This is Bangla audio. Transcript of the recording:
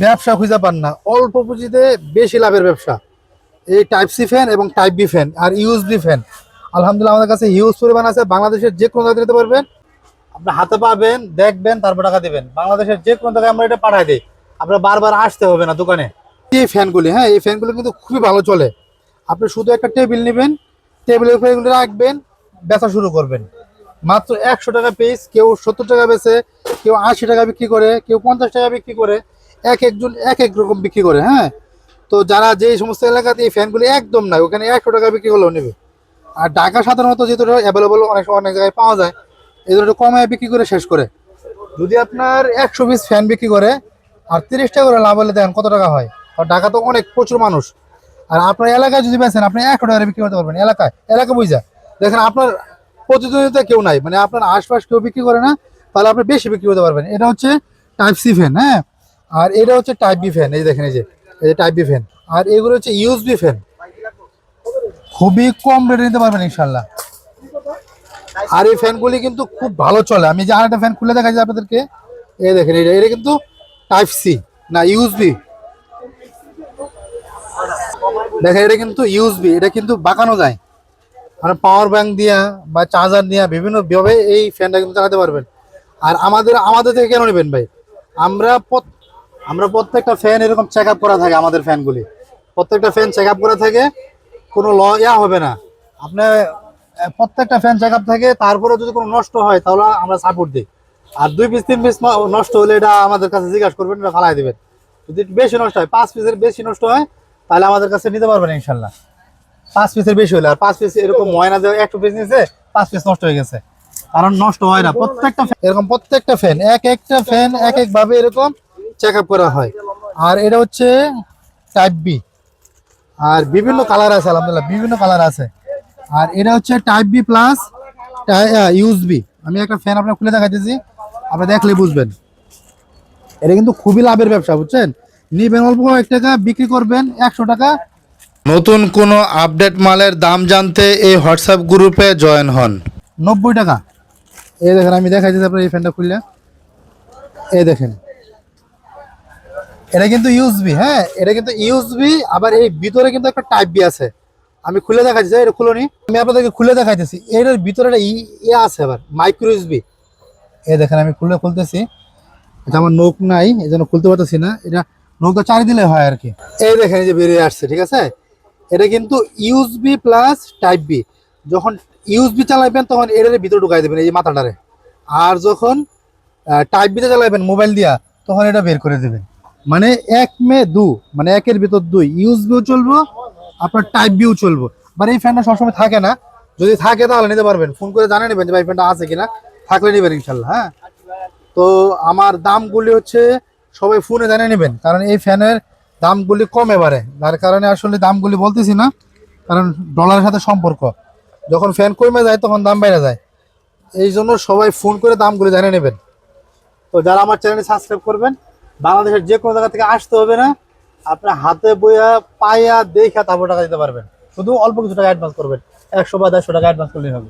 ব্যবসা খুঁজে পান না, অল্প পুঁজিতে বেশি লাভের ব্যবসা। এই টাইপ সি ফ্যান এবং টাইপ বি ফ্যান আর ইউএসবি ফ্যান আলহামদুলিল্লাহ আমাদের কাছে হিউজ পরিমাণ আছে। বাংলাদেশের যে কোনো জায়গায় দিতে পারবেন, আপনি হাতে পাবেন, দেখবেন, তারপর টাকা দিবেন। বাংলাদেশের যে কোনো জায়গায় আমরা এটা পাঠাই দিই, আপনার বারবার আসতে হবে না দোকানে। এই ফ্যানগুলি, হ্যাঁ, এই ফ্যানগুলি কিন্তু খুবই ভালো চলে। আপনি শুধু একটা টেবিল নেবেন, টেবিলের উপরে এগুলো রাখবেন, বেচা শুরু করবেন। মাত্র 100 টাকা পিস, কেউ 70 টাকা বেচে, কেউ 80 টাকা বিক্রি করে, কেউ 50 টাকা বিক্রি করে। এক একজন এক এক রকম বিক্রি করে। হ্যাঁ, তো যারা যে সমস্ত এলাকাতে এই ফ্যানগুলি একদম নাই, ওখানে 100 টাকা বিক্রি করলেও নেবে। আর ঢাকা সাধারণত যেহেতু অ্যাভেলেবল অনেক অনেক জায়গায় পাওয়া যায়, এই জন্য একটু কমে বিক্রি করে শেষ করে। যদি আপনার 100 পিস ফ্যান বিক্রি করে আর 30 টাকা করে লাভ হলে দেখেন কত টাকা হয়। আর ঢাকা তো অনেক প্রচুর মানুষ। আর আপনার এলাকায় যদি বেছেন, আপনি 100 টাকা বিক্রি করতে পারবেন। এলাকা বুঝা দেখেন, আপনার প্রতিদ্বন্দ্বিতা কেউ নাই, মানে আপনার আশপাশ কেউ বিক্রি করে না, তাহলে আপনি বেশি বিক্রি করতে পারবেন। এটা হচ্ছে টাইপ সি ফ্যান। হ্যাঁ, আর এটা হচ্ছে টাইপ বি ফ্যান। এই দেখেন, এই যে টাইপ বি ফ্যান। আর এগুলো হচ্ছে ইউএসবি ফ্যান, খুবই কম রেটে নিতে পারবেন ইনশাল্লাহ। আর এই ফ্যানগুলি কিন্তু খুব ভালো চলে। আমি যে আরেকটা ফ্যান খুলে দেখাচ্ছি আপনাদেরকে, এই দেখেন, এটা কিন্তু টাইপ সি না ইউএসবি। দেখেন, এটা কিন্তু ইউএসবি, এটা কিন্তু বাঁকানো যায়। মানে পাওয়ার ব্যাংক দিয়া বা চার্জার দিয়া বিভিন্ন ভাবে এই ফ্যানটা কিন্তু চালাতে পারবেন। আর আমাদের থেকে কেন নেবেন ভাই? আমরা আমরা প্রত্যেকটা ফ্যান এরকম চেক আপ করা থাকে। আমাদের ফ্যানগুলি প্রত্যেকটা ফ্যান চেক আপ করা থাকে, কোনো হবে না। আপনার প্রত্যেকটা ফ্যান চেক আপ থাকে, তারপরে যদি কোনো নষ্ট হয় তাহলে আমরা সাপোর্ট দিই। আর 2 পিস 3 পিস নষ্ট হলে এটা আমাদের কাছে জিজ্ঞাসা করবেন, এটা ফালাই দেবেন। যদি বেশি নষ্ট হয়, 5 পিসের বেশি নষ্ট হয়, তাহলে আমাদের কাছে নিতে পারবেন ইনশাল্লাহ। 5 পিসের বেশি হলে, আর 5 পিস এরকম হয় না যে 1 পিস নিয়েছে 5 পিস নষ্ট হয়ে গেছে, কারণ নষ্ট হয় না। প্রত্যেকটা ফ্যান একটা ফ্যান এক এক ভাবে এরকম চেক আপ করা হয়। আর এটা হচ্ছে টাইপ বি, আর বিভিন্ন কালার আছে, আলহামদুলিল্লাহ বিভিন্ন কালার আছে। আর এটা হচ্ছে টাইপ বি প্লাস ইউএসবি। আমি একটা ফ্যান আপনার খুলে দেখাইতেছি, আপনি দেখলে বুঝবেন। এটা কিন্তু খুবই লাভের ব্যবসা, বুঝছেন? নিবেন অল্প 1 টাকা, বিক্রি করবেন 100 টাকা। নতুন কোনো আপডেট মালের দাম জানতে এই হোয়াটসঅ্যাপ গ্রুপে জয়েন হন। 90 টাকা। এই দেখেন, আমি দেখাইতেছি আপনার এই ফ্যানটা খুললে, এই দেখেন, এটা কিন্তু ইউএসবি। হ্যাঁ, এটা কিন্তু ইউএসবি, আবার এই ভিতরে কিন্তু একটা টাইপ বি আছে। আমি খুলে দেখাচ্ছি, এটা খুলনি, আমি আপনাদেরকে খুলে দেখাইতেছি। এটার ভিতরে একটা আছে, আবার মাইক্রো ইউএসবি। এই দেখেন, আমি খুলতেছি। এটা আমার নোক নাই, এই জন্য খুলতে পারতেছি না। এটা নোকটা চারি দিলে হয় আর কি। এই দেখেন, এই যে বেরিয়ে আসছে, ঠিক আছে? এটা কিন্তু ইউএসবি প্লাস টাইপ বি। যখন ইউএসবি চালাবেন তখন এটার ভিতরে ঢুকাই দেবেন, এই যে মাথাটারে। আর যখন টাইপ বিতে চালাবেন মোবাইল দিয়া, তখন এটা বের করে দেবেন। মানে এক মে দু, মানে একের ভিতর দুই, ইউএসবিও চলবো, আপনার টাইপ বিও চলবো। মানে এই ফ্যানটা সবসময় থাকে না, যদি থাকে তাহলে নিতে পারবেন। ফোন করে জানিয়ে নেবেন যে ভাই ফ্যানটা আছে কিনা, থাকলে নেবেন ইনশাল্লাহ। হ্যাঁ, তো আমার দামগুলি হচ্ছে সবাই ফোনে জানিয়ে নেবেন, কারণ এই ফ্যানের দামগুলি কম এবারে। যার কারণে আসলে দামগুলি বলতেছি না, কারণ ডলারের সাথে সম্পর্ক। যখন ফ্যান কমে যায় তখন দাম বেড়ে যায়, এই জন্য সবাই ফোন করে দামগুলি জানিয়ে নেবেন। তো যারা আমার চ্যানেলে সাবস্ক্রাইব করবেন, বাংলাদেশের যে কোনো জায়গা থেকে আসতে হবে না, আপনার হাতে বইয়া পাইয়া দেখা তারপর টাকা দিতে পারবেন। শুধু অল্প কিছু টাকা অ্যাডভান্স করবেন, 100 বা 150 টাকা অ্যাডভান্স করলেই হবে।